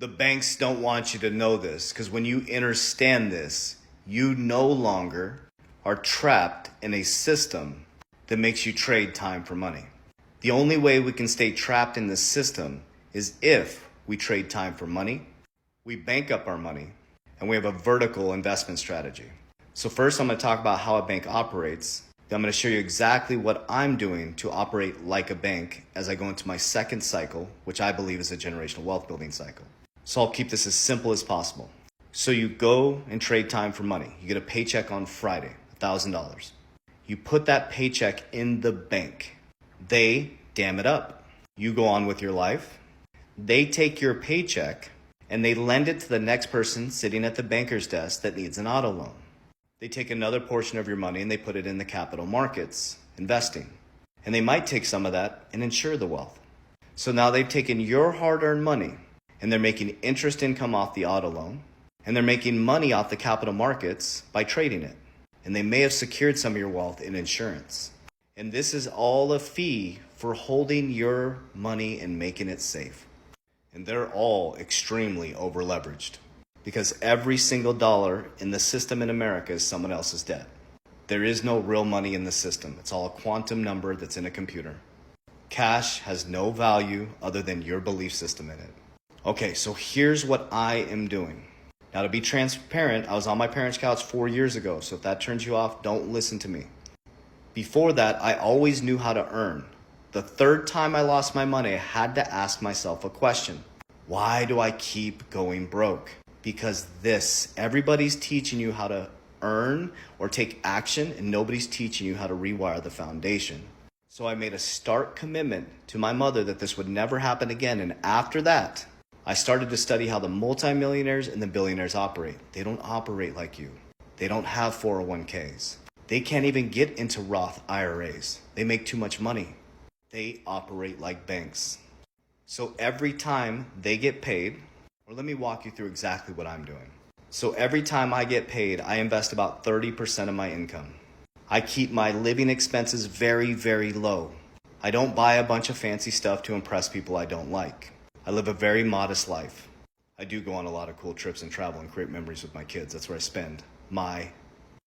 The banks don't want you to know this because when you understand this, you no longer are trapped in a system that makes you trade time for money. The only way we can stay trapped in this system is if we trade time for money, we bank up our money, and we have a vertical investment strategy. So first I'm going to talk about how a bank operates. Then I'm going to show you exactly what I'm doing to operate like a bank as I go into my second cycle, which I believe is a generational wealth building cycle. So I'll keep this as simple as possible. So you go and trade time for money. You get a paycheck on Friday, $1,000. You put that paycheck in the bank. They dam it up. You go on with your life. They take your paycheck and they lend it to the next person sitting at the banker's desk that needs an auto loan. They take another portion of your money and they put it in the capital markets, investing. And they might take some of that and insure the wealth. So now they've taken your hard-earned money and they're making interest income off the auto loan, and they're making money off the capital markets by trading it. And they may have secured some of your wealth in insurance. And this is all a fee for holding your money and making it safe. And they're all extremely over-leveraged because every single dollar in the system in America is someone else's debt. There is no real money in the system. It's all a quantum number that's in a computer. Cash has no value other than your belief system in it. Okay, so here's what I am doing. Now, to be transparent, I was on my parents' couch 4 years ago, so if that turns you off, don't listen to me. Before that, I always knew how to earn. The third time I lost my money, I had to ask myself a question. Why do I keep going broke? Because everybody's teaching you how to earn or take action, and nobody's teaching you how to rewire the foundation. So I made a stark commitment to my mother that this would never happen again, and after that, I started to study how the multimillionaires and the billionaires operate. They don't operate like you. They don't have 401ks. They can't even get into Roth IRAs. They make too much money. They operate like banks. So every time they get paid, or let me walk you through exactly what I'm doing. So every time I get paid, I invest about 30% of my income. I keep my living expenses very, very low. I don't buy a bunch of fancy stuff to impress people I don't like. I live a very modest life. I do go on a lot of cool trips and travel and create memories with my kids. That's where I spend my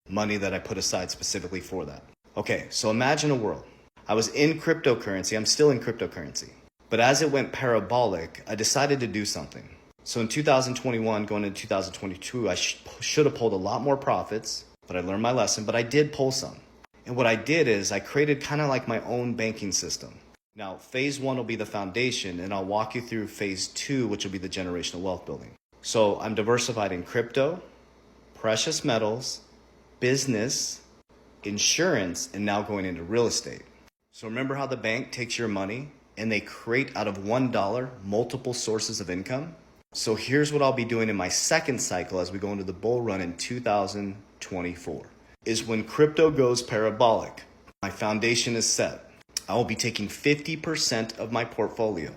money that I put aside specifically for that. Okay, so imagine a world. I was in cryptocurrency. I'm still in cryptocurrency. But as it went parabolic, I decided to do something. So in 2021, going into 2022, I should have pulled a lot more profits, but I learned my lesson, but I did pull some. And what I did is I created kind of like my own banking system. Now, phase 1 will be the foundation, and I'll walk you through phase 2, which will be the generational wealth building. So I'm diversified in crypto, precious metals, business, insurance, and now going into real estate. So remember how the bank takes your money and they create out of $1 multiple sources of income? So here's what I'll be doing in my second cycle as we go into the bull run in 2024, is when crypto goes parabolic, my foundation is set. I will be taking 50% of my portfolio.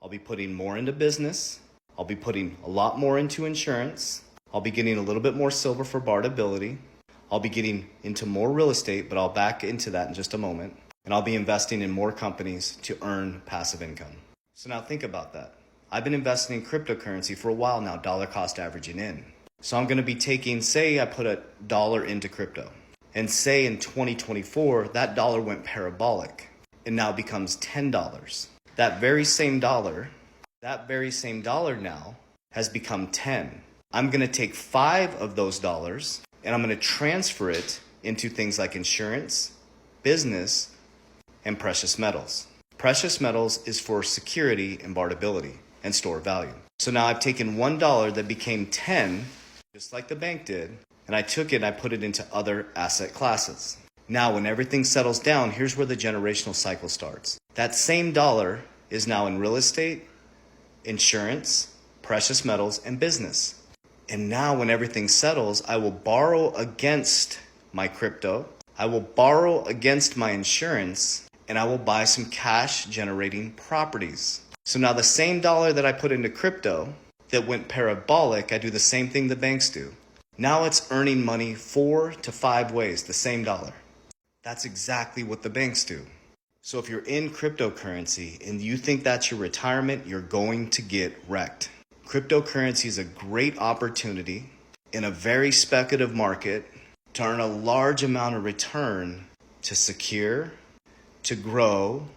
I'll be putting more into business. I'll be putting a lot more into insurance. I'll be getting a little bit more silver for barterability. I'll be getting into more real estate, but I'll back into that in just a moment. And I'll be investing in more companies to earn passive income. So now think about that. I've been investing in cryptocurrency for a while now, dollar cost averaging in. So I'm going to be taking, say I put $1 into crypto. And say in 2024, that dollar went parabolic. It now becomes $10. That very same dollar now has become 10. I'm going to take 5 of those dollars and I'm going to transfer it into things like insurance, business, and precious metals. Precious metals is for security and barterability and store value. So now I've taken $1 that became 10, just like the bank did, and I took it and I put it into other asset classes. Now, when everything settles down, here's where the generational cycle starts. That same dollar is now in real estate, insurance, precious metals, and business. And now when everything settles, I will borrow against my crypto, I will borrow against my insurance, and I will buy some cash generating properties. So now the same dollar that I put into crypto that went parabolic, I do the same thing the banks do. Now it's earning money 4 to 5 ways, the same dollar. That's exactly what the banks do. So if you're in cryptocurrency and you think that's your retirement, you're going to get wrecked. Cryptocurrency is a great opportunity in a very speculative market to earn a large amount of return, to secure, to grow,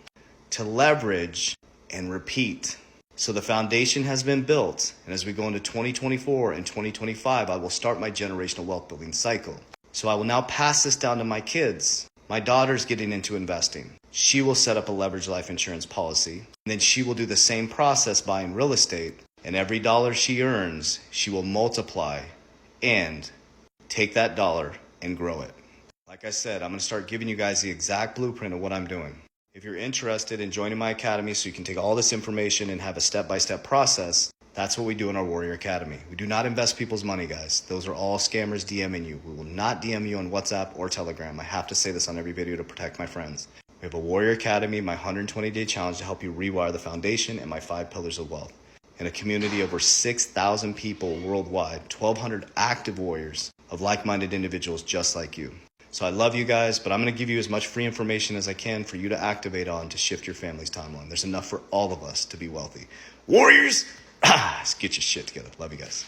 to leverage, and repeat. So the foundation has been built, and as we go into 2024 and 2025, I will start my generational wealth building cycle. So I will now pass this down to my kids. My daughter's getting into investing. She will set up a leveraged life insurance policy, and then she will do the same process buying real estate, and every dollar she earns, she will multiply and take that dollar and grow it. Like I said, I'm going to start giving you guys the exact blueprint of what I'm doing. If you're interested in joining my academy so you can take all this information and have a step-by-step process, that's what we do in our Warrior Academy. We do not invest people's money, guys. Those are all scammers DMing you. We will not DM you on WhatsApp or Telegram. I have to say this on every video to protect my friends. We have a Warrior Academy, my 120-day challenge to help you rewire the foundation, and my 5 pillars of wealth. In a community of over 6,000 people worldwide, 1,200 active warriors of like-minded individuals just like you. So I love you guys, but I'm going to give you as much free information as I can for you to activate on to shift your family's timeline. There's enough for all of us to be wealthy. Warriors, get your shit together. Love you guys.